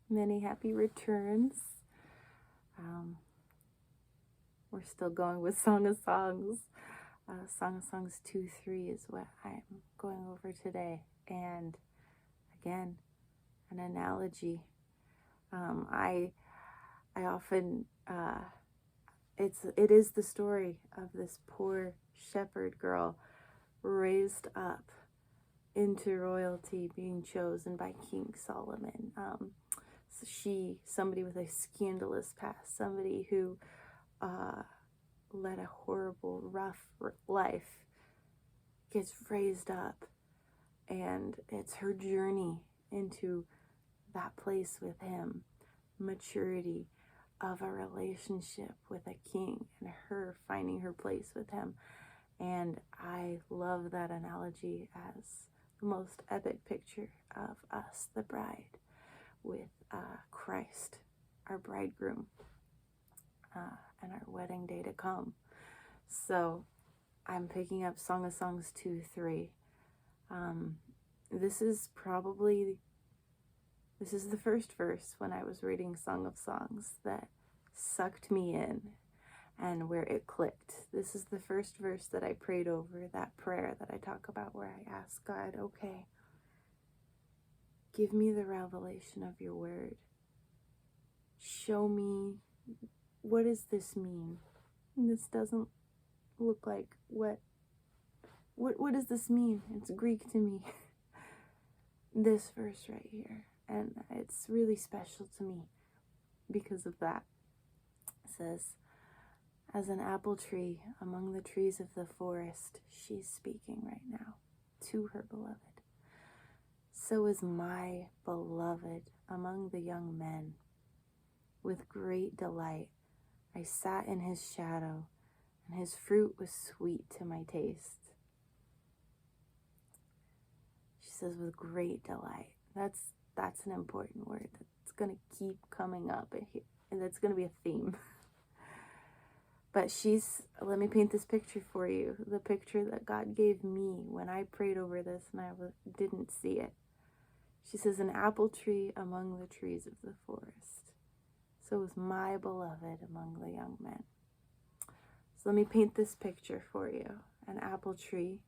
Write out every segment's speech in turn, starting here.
Many happy returns. We're still going with Song of Songs. Song of Songs 2-3 is what I'm going over today. And again, an analogy. I often, it is the story of this poor shepherd girl raised up into royalty, being chosen by King Solomon. So somebody with a scandalous past, somebody who led a horrible, rough life, gets raised up, and it's her journey into that place with him, maturity of a relationship with a king, and her finding her place with him. And I love that analogy as the most epic picture of us, the bride, with Christ, our bridegroom, and our wedding day to come. So I'm picking up Song of Songs 2-3. This is the first verse when I was reading Song of Songs that sucked me in and where it clicked. This is the first verse that I prayed over, that prayer that I talk about where I ask God, okay, give me the revelation of your word. Show me, what does this mean? This doesn't look like what does this mean? It's Greek to me. This verse right here. And it's really special to me because of that. It says, as an apple tree among the trees of the forest, she's speaking right now to her beloved. So is my beloved among the young men. With great delight, I sat in his shadow, and his fruit was sweet to my taste. She says, with great delight. That's an important word. That's going to keep coming up, and that's going to be a theme. But let me paint this picture for you. The picture that God gave me when I prayed over this and I didn't see it. She says, an apple tree among the trees of the forest. So is my beloved among the young men. So let me paint this picture for you. An apple tree,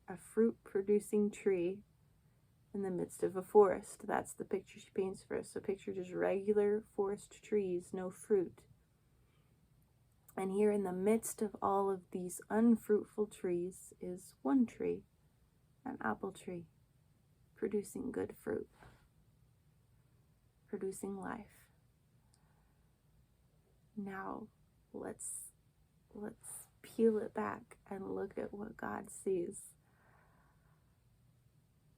a fruit-producing tree in the midst of a forest. That's the picture she paints for us. So picture just regular forest trees, no fruit. And here in the midst of all of these unfruitful trees is one tree, an apple tree, producing good fruit, producing life. Now let's peel it back and look at what God sees.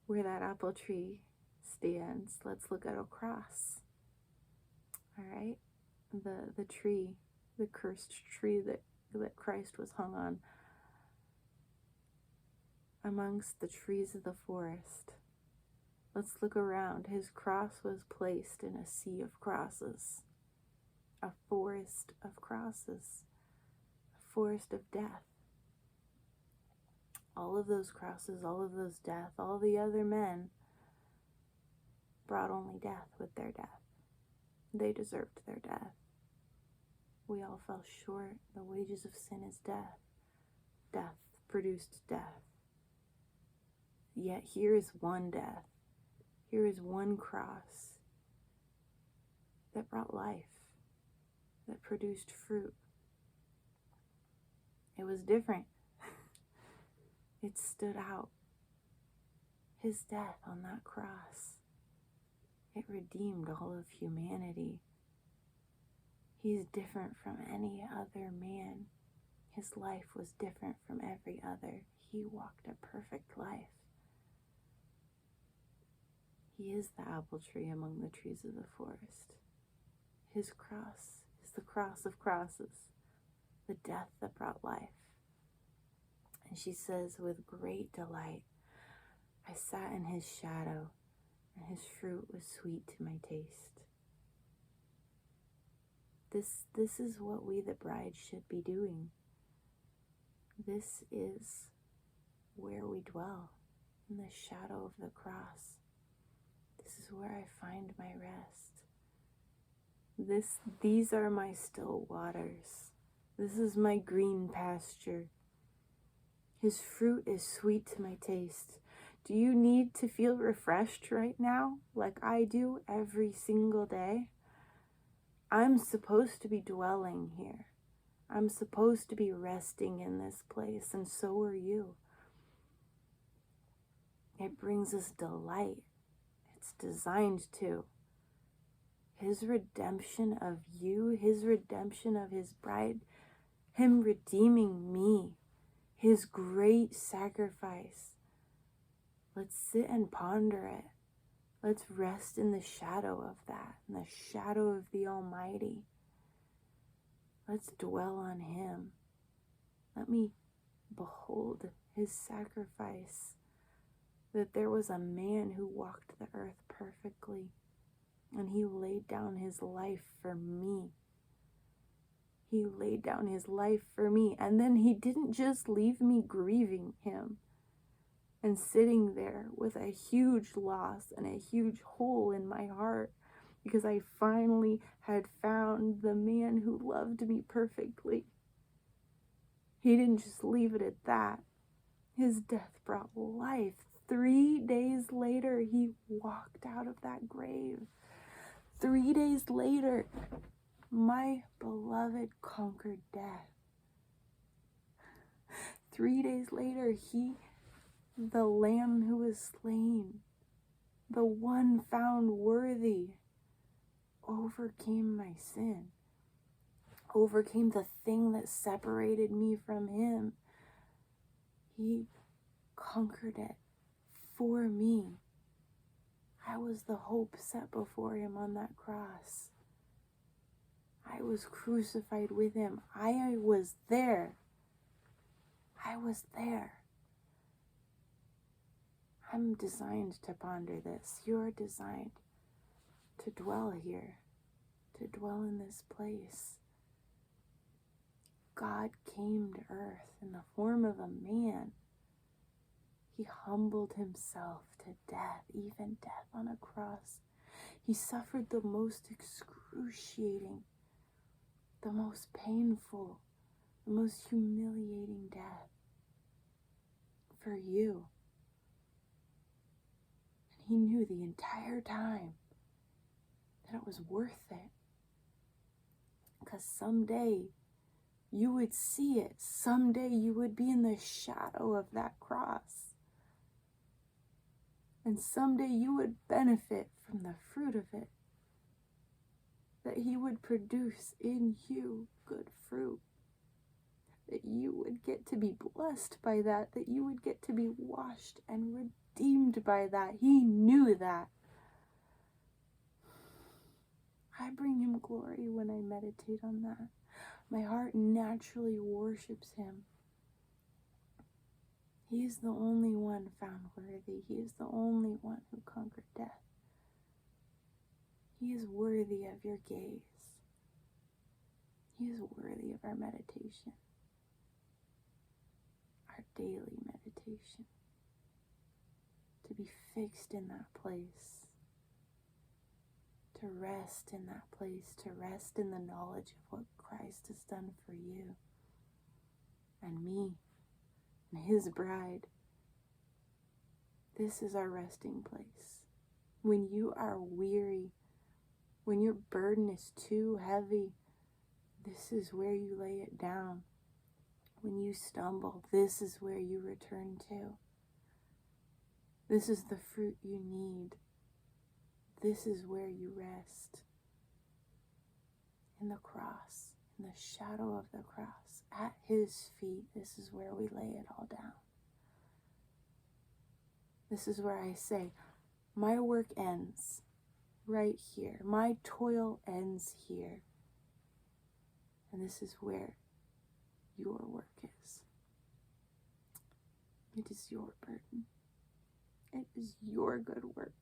Where that apple tree stands, let's look at a cross. All right? The tree, the cursed tree that Christ was hung on, amongst the trees of the forest. Let's look around. His cross was placed in a sea of crosses, a forest of crosses, a forest of death. All of those crosses, all of those death, all the other men brought only death with their death. They deserved their death. We all fell short. The wages of sin is death. Death produced death. Yet here is one death. Here is one cross that brought life, that produced fruit. It was different. It stood out. His death on that cross, it redeemed all of humanity. He's different from any other man. His life was different from every other. He walked a perfect life. He is the apple tree among the trees of the forest. His cross is the cross of crosses, the death that brought life. And she says, with great delight, I sat in his shadow, and his fruit was sweet to my taste. This is what we, the bride, should be doing. This is where we dwell, in the shadow of the cross. This is where I find my rest. These are my still waters. This is my green pasture. His fruit is sweet to my taste. Do you need to feel refreshed right now, like I do every single day? I'm supposed to be dwelling here. I'm supposed to be resting in this place, and so are you. It brings us delight. It's designed to. His redemption of you, his redemption of his bride, him redeeming me, his great sacrifice. Let's sit and ponder it. Let's rest in the shadow of that, in the shadow of the Almighty. Let's dwell on him. Let me behold his sacrifice, that there was a man who walked the earth perfectly, and he laid down his life for me. He laid down his life for me, and then he didn't just leave me grieving him and sitting there with a huge loss and a huge hole in my heart, because I finally had found the man who loved me perfectly. He didn't just leave it at that. His death brought life. 3 days later, he walked out of that grave. 3 days later, my beloved conquered death. 3 days later, the Lamb who was slain, the one found worthy, overcame my sin, overcame the thing that separated me from him. He conquered it for me. I was the hope set before him on that cross. I was crucified with him. I was there. I was there. I'm designed to ponder this. You're designed to dwell here, to dwell in this place. God came to earth in the form of a man. He humbled himself to death, even death on a cross. He suffered the most excruciating, the most painful, the most humiliating death for you. And he knew the entire time that it was worth it, because someday you would see it. Someday you would be in the shadow of that cross. And someday you would benefit from the fruit of it. That he would produce in you good fruit. That you would get to be blessed by that. That you would get to be washed and redeemed by that. He knew that. I bring him glory when I meditate on that. My heart naturally worships him. He is the only one found worthy. He is the only one who conquered death. He is worthy of your gaze. He is worthy of our meditation, our daily meditation, to be fixed in that place, to rest in that place, to rest in the knowledge of what Christ has done for you and me and his bride. This is our resting place. When you are weary, when your burden is too heavy, this is where you lay it down. When you stumble, this is where you return to. This is the fruit you need. This is where you rest. In the cross, in the shadow of the cross, at his feet, this is where we lay it all down. This is where I say, my work ends right here. My toil ends here. And this is where your work is. It is your burden. It is your good work.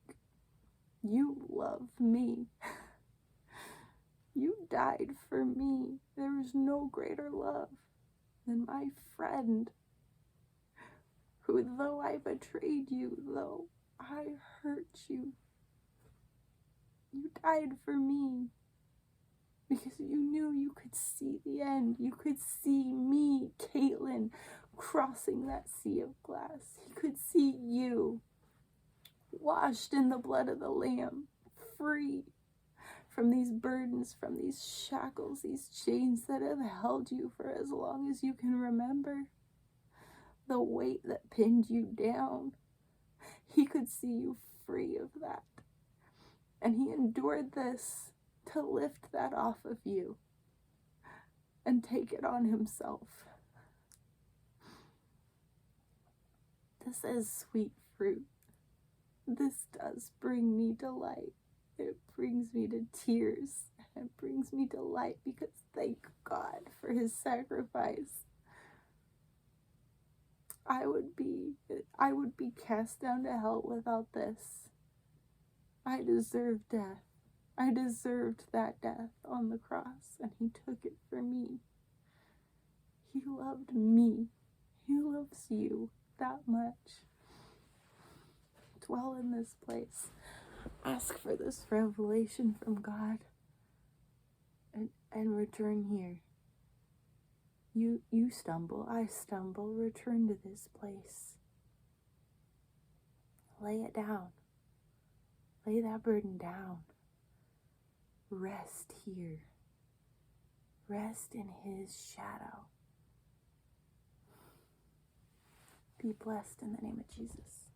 You love me. You died for me. There is no greater love than my friend, who, though I betrayed you, though I hurt you, you died for me. because you knew you could see the end. You could see me, Caitlin, crossing that sea of glass. He could see you, washed in the blood of the Lamb, free from these burdens, from these shackles, these chains that have held you for as long as you can remember, the weight that pinned you down. He could see you free of that. And he endured this to lift that off of you and take it on himself. This is sweet fruit. This does bring me delight. It brings me to tears. It brings me delight because thank God for his sacrifice. I would be cast down to hell without this. I deserved death. I deserved that death on the cross, and he took it for me. He loved me. He loves you that much. Dwell in this place. Ask for this revelation from God and return here. You stumble, I stumble, return to this place. Lay it down. Lay that burden down. Rest here. Rest in his shadow. Be blessed in the name of Jesus.